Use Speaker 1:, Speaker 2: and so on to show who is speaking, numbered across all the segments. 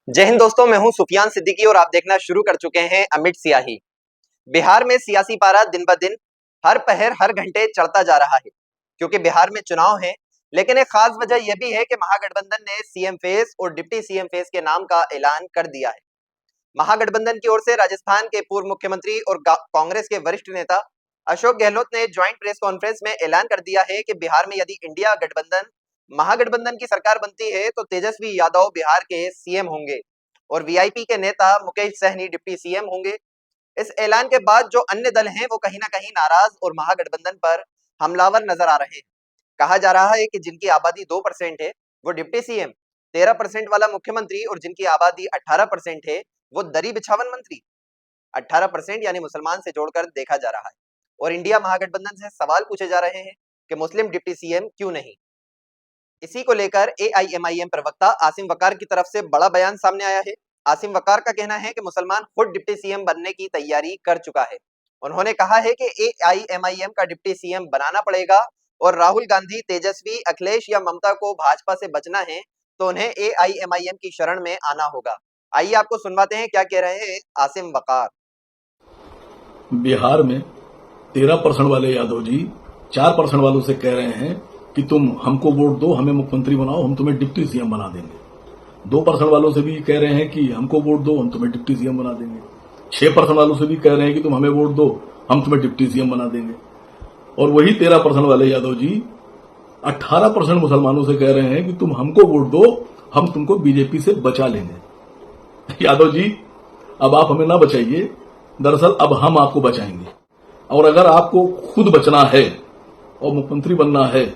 Speaker 1: जय हिंद दोस्तों, मैं हूं सुफियान सिद्दीकी और आप देखना शुरू कर चुके हैं अमिट सियाही। बिहार में सियासी पारा दिन ब दिन हर पहर हर घंटे चढ़ता जा रहा है क्योंकि बिहार में चुनाव है। लेकिन एक खास वजह यह भी है कि महागठबंधन ने सीएम फेस और डिप्टी सीएम फेस के नाम का ऐलान कर दिया है। महागठबंधन की ओर से राजस्थान के पूर्व मुख्यमंत्री और कांग्रेस के वरिष्ठ नेता अशोक गहलोत ने ज्वाइंट प्रेस कॉन्फ्रेंस में ऐलान कर दिया है कि बिहार में यदि इंडिया गठबंधन महागठबंधन की सरकार बनती है तो तेजस्वी यादव बिहार के सीएम होंगे और वीआईपी के नेता मुकेश सहनी डिप्टी सीएम होंगे। इस ऐलान के बाद जो अन्य दल हैं वो कहीं ना कहीं नाराज और महागठबंधन पर हमलावर नजर आ रहे हैं। कहा जा रहा है कि जिनकी आबादी 2% है वो डिप्टी सीएम, 13% वाला मुख्यमंत्री और जिनकी आबादी 18% है वो दरी बिछावन मंत्री। 18% यानी मुसलमान से जोड़कर देखा जा रहा है और इंडिया महागठबंधन से सवाल पूछे जा रहे हैं कि मुस्लिम डिप्टी सीएम क्यों नहीं। इसी को लेकर एआईएमआईएम प्रवक्ता आसिम वकार की तरफ से बड़ा बयान सामने आया है। आसिम वकार का कहना है कि मुसलमान खुद डिप्टी सीएम बनने की तैयारी कर चुका है। उन्होंने कहा है कि एआईएमआईएम का डिप्टी सीएम बनाना पड़ेगा और राहुल गांधी, तेजस्वी, अखिलेश या ममता को भाजपा से बचना है तो उन्हें एआईएमआईएम की शरण में आना होगा। आइए आपको सुनवाते हैं क्या कह रहे हैं आसिम वकार।
Speaker 2: बिहार में 13% वाले यादव जी 4% वालों से कह रहे हैं कि तुम हमको वोट दो, हमें मुख्यमंत्री बनाओ, हम तुम्हें डिप्टी सीएम बना देंगे। 2% वालों से भी कह रहे हैं कि हमको वोट दो, हम तुम्हें डिप्टी सीएम बना देंगे। 6% वालों से भी कह रहे हैं कि तुम हमें वोट दो, हम तुम्हें डिप्टी सीएम बना देंगे। और वही 13% वाले यादव जी 18% मुसलमानों से कह रहे हैं कि तुम हमको वोट दो, हम तुमको बीजेपी से बचा लेंगे। यादव जी, अब आप हमें ना बचाइए, दरअसल अब हम आपको बचाएंगे। और अगर आपको खुद बचना है और मुख्यमंत्री बनना है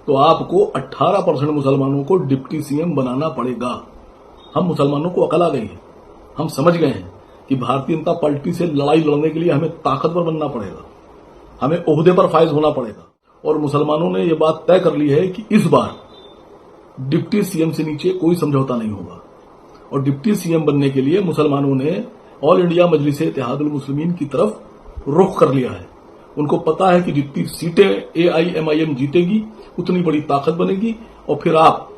Speaker 2: तो आपको 18% मुसलमानों को डिप्टी सीएम बनाना पड़ेगा। हम मुसलमानों को अकल आ गई है, हम समझ गए हैं कि भारतीय जनता पार्टी से लड़ाई लड़ने के लिए हमें ताकतवर बनना पड़ेगा, हमें ओहदे पर फायज होना पड़ेगा। और मुसलमानों ने यह बात तय कर ली है कि इस बार डिप्टी सीएम से नीचे कोई समझौता नहीं होगा। और डिप्टी सीएम बनने के लिए मुसलमानों ने ऑल इंडिया मजलिस इत्तेहादुल मुस्लिमीन की तरफ रुख कर लिया है। उनको पता है कि जितनी सीटें एआईएमआईएम जीतेगी उतनी बड़ी ताकत बनेगी। और फिर आप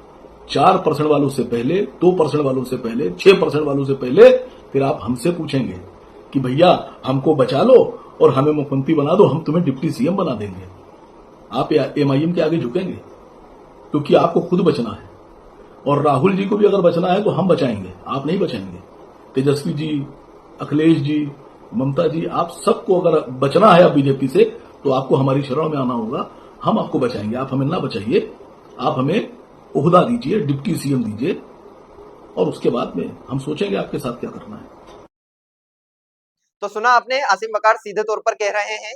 Speaker 2: 4% वालों से पहले, 2% वालों से पहले, 6% वालों से पहले फिर आप हमसे पूछेंगे कि भैया हमको बचा लो और हमें मुख्यमंत्री बना दो, हम तुम्हें डिप्टी सीएम बना देंगे। आप एमआईएम के आगे झुकेंगे क्योंकि आपको खुद बचना है। और राहुल जी को भी अगर बचना है तो हम बचाएंगे, आप नहीं बचाएंगे। तेजस्वी जी, अखिलेश जी, ममता जी, आप सबको अगर बचना है अब बीजेपी से तो आपको हमारी शरण में आना होगा। हम आपको बचाएंगे, आप हमें ना बचाइए। आप हमें ओहदा दीजिए, डिप्टी सीएम दीजिए और उसके बाद में हम सोचेंगे आपके साथ क्या करना है।
Speaker 1: तो सुना आपने, आसिम वकार सीधे तौर पर कह रहे हैं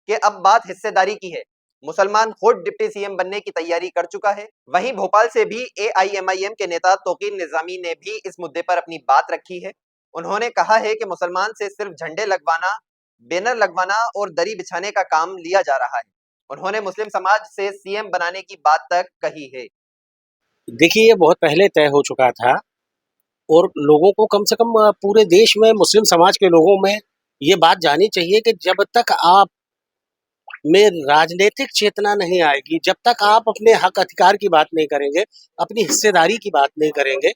Speaker 1: कि अब बात हिस्सेदारी की है। मुसलमान खुद डिप्टी सीएम बनने की तैयारी कर चुका है। वहीं भोपाल से भी एआईएमआईएम के नेता तोकीर निजामी ने भी इस मुद्दे पर अपनी बात रखी है। उन्होंने कहा है कि मुसलमान से सिर्फ झंडे लगवाना, बैनर लगवाना और दरी बिछाने का काम लिया जा रहा है। उन्होंने मुस्लिम समाज से सीएम बनाने की बात तक कही है।
Speaker 3: देखिए, ये बहुत पहले तय हो चुका था और लोगों को कम से कम पूरे देश में मुस्लिम समाज के लोगों में ये बात जानी चाहिए कि जब तक आप में राजनीतिक चेतना नहीं आएगी, जब तक आप अपने हक अधिकार की बात नहीं करेंगे, अपनी हिस्सेदारी की बात नहीं करेंगे,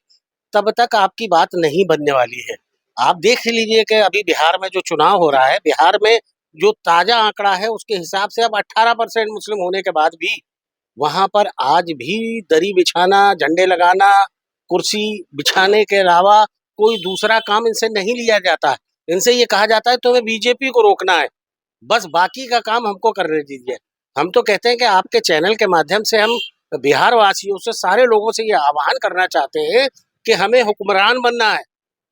Speaker 3: तब तक आपकी बात नहीं बनने वाली है। आप देख लीजिए कि अभी बिहार में जो चुनाव हो रहा है, बिहार में जो ताजा आंकड़ा है उसके हिसाब से अब 18% मुस्लिम होने के बाद भी वहां पर आज भी दरी बिछाना, झंडे लगाना, कुर्सी बिछाने के अलावा कोई दूसरा काम इनसे नहीं लिया जाता है। इनसे ये कहा जाता है तुम्हें बीजेपी को रोकना है, बस बाकी का काम हमको करने दीजिए। हम तो कहते हैं कि आपके चैनल के माध्यम से हम बिहार वासियों से, सारे लोगों से ये आह्वान करना चाहते हैं कि हमें हुक्मरान बनना है,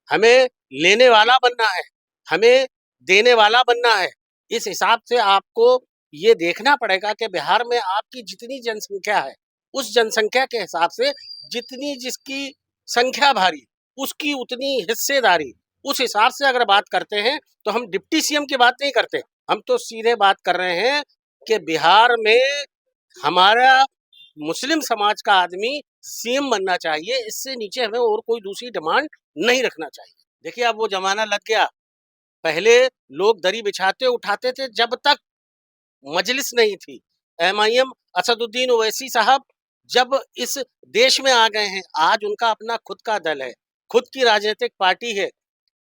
Speaker 3: हमें लेने वाला बनना है, हमें देने वाला बनना है। इस हिसाब से आपको ये देखना पड़ेगा कि बिहार में आपकी जितनी जनसंख्या है, उस जनसंख्या के हिसाब से जितनी जिसकी संख्या भारी, उसकी उतनी हिस्सेदारी। उस हिसाब से अगर बात करते हैं तो हम डिप्टी सीएम की बात नहीं करते, हम तो सीधे बात कर रहे हैं कि बिहार में हमारा मुस्लिम समाज का आदमी सीएम बनना चाहिए। इससे नीचे हमें और कोई दूसरी डिमांड नहीं रखना चाहिए। देखिए, अब वो जमाना लग गया। पहले लोग दरी बिछाते उठाते थे जब तक मजलिस नहीं थी। एमआईएम असदुद्दीन ओवैसी साहब जब इस देश में आ गए हैं, आज उनका अपना खुद का दल है। खुद की राजनीतिक पार्टी है,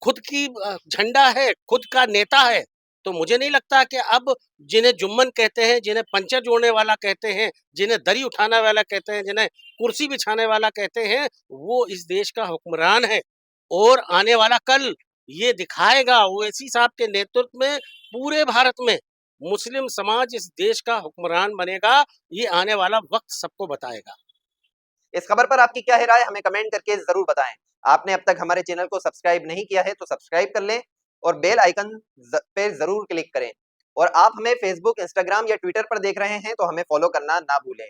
Speaker 3: खुद की झंडा है, खुद का नेता है, तो मुझे नहीं लगता कि अब जिन्हें जुम्मन कहते हैं, जिन्हें पंचर जोड़ने वाला कहते हैं, जिन्हें दरी उठाने वाला कहते हैं, जिन्हें कुर्सी बिछाने वाला कहते हैं, वो इस देश का हुक्मरान है। और आने वाला कल ये दिखाएगा, ओवैसी साहब के नेतृत्व में पूरे भारत में मुस्लिम समाज इस देश का हुक्मरान बनेगा। ये आने वाला वक्त सबको बताएगा।
Speaker 1: इस खबर पर आपकी क्या है राय, हमें कमेंट करके जरूर बताएं। आपने अब तक हमारे चैनल को सब्सक्राइब नहीं किया है तो सब्सक्राइब कर लें और बेल आइकन पे जरूर क्लिक करें। और आप हमें फेसबुक, इंस्टाग्राम या ट्विटर पर देख रहे हैं तो हमें फॉलो करना ना भूलें।